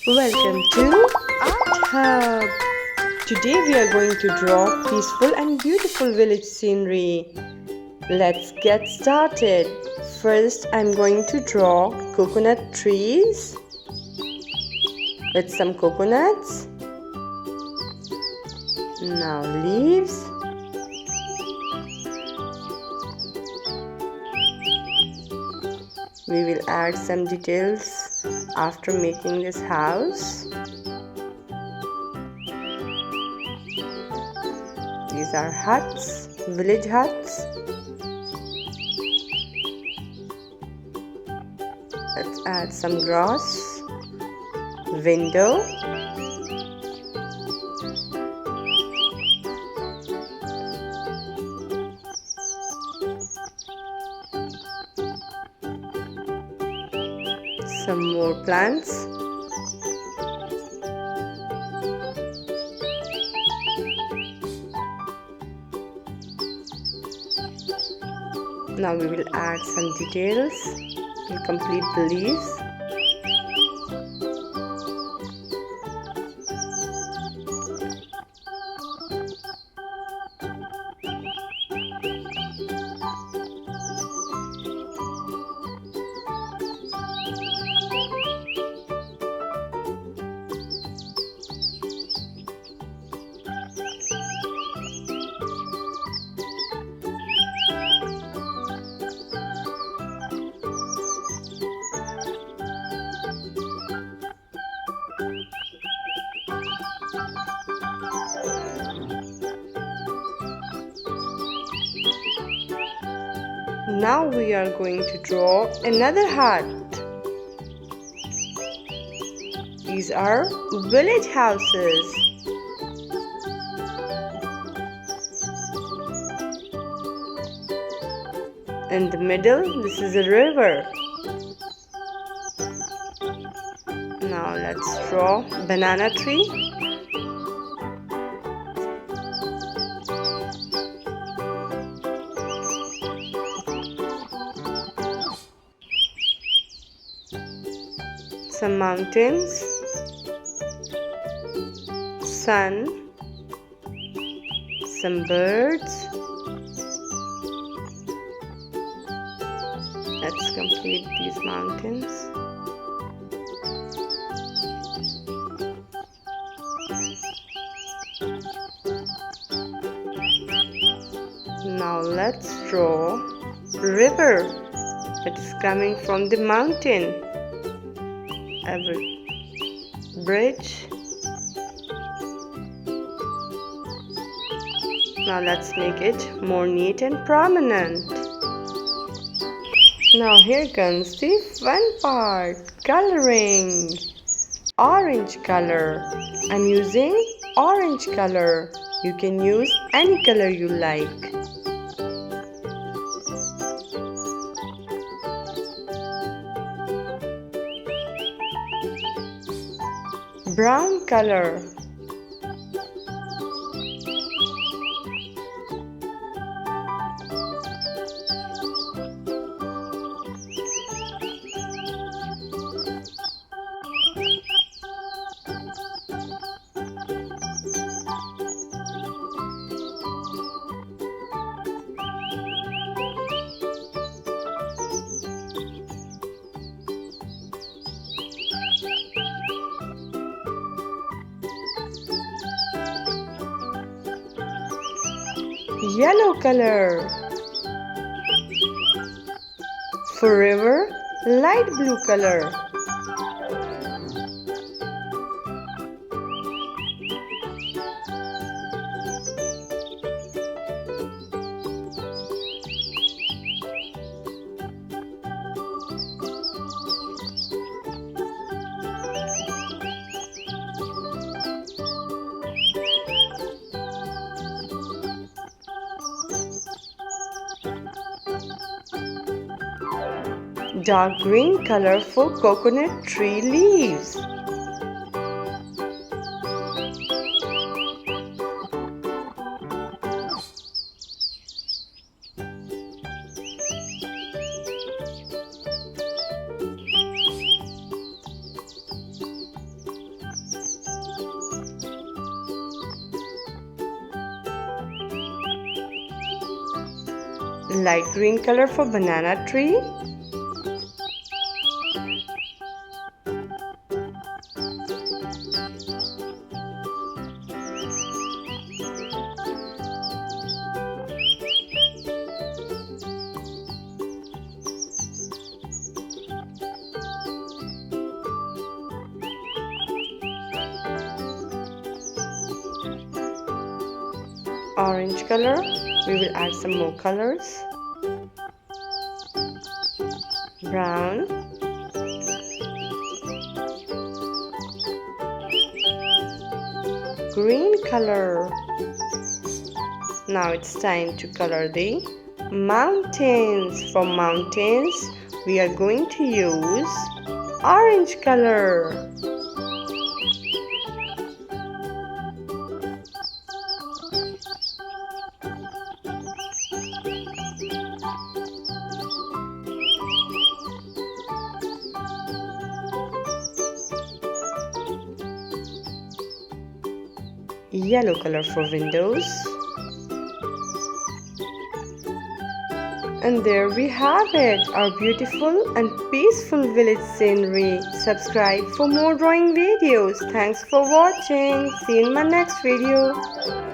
Welcome to Art Hub. Today we are going to draw peaceful and beautiful village scenery. Let's get started. First, I'm going to draw coconut trees with some coconuts. Now leaves. We will add some details after making this house. These are huts, village huts. Let's add some grass, window, some more plants. Now we will add some details and complete the leaves. Now we are going to draw another hut. These are village houses. In the middle, this is a river. Now let's draw banana tree. Some mountains, sun, some birds. Let's complete these mountains. Now let's draw river that is coming from the mountain. A bridge. Now let's make it more neat and prominent. Now here comes the fun part, coloring. Orange color. I'm using orange color. You can use any color you like. Brown color. Yellow color. For river, light blue color. Dark green color for coconut tree leaves. Light green color for banana tree. Orange color. We will add some more colors. Brown. Green color. Now it's time to color the mountains. For mountains, we are going to use orange color. Yellow color for windows. And there we have it, our beautiful and peaceful village scenery. Subscribe for more drawing videos. Thanks for watching. See you in my next video.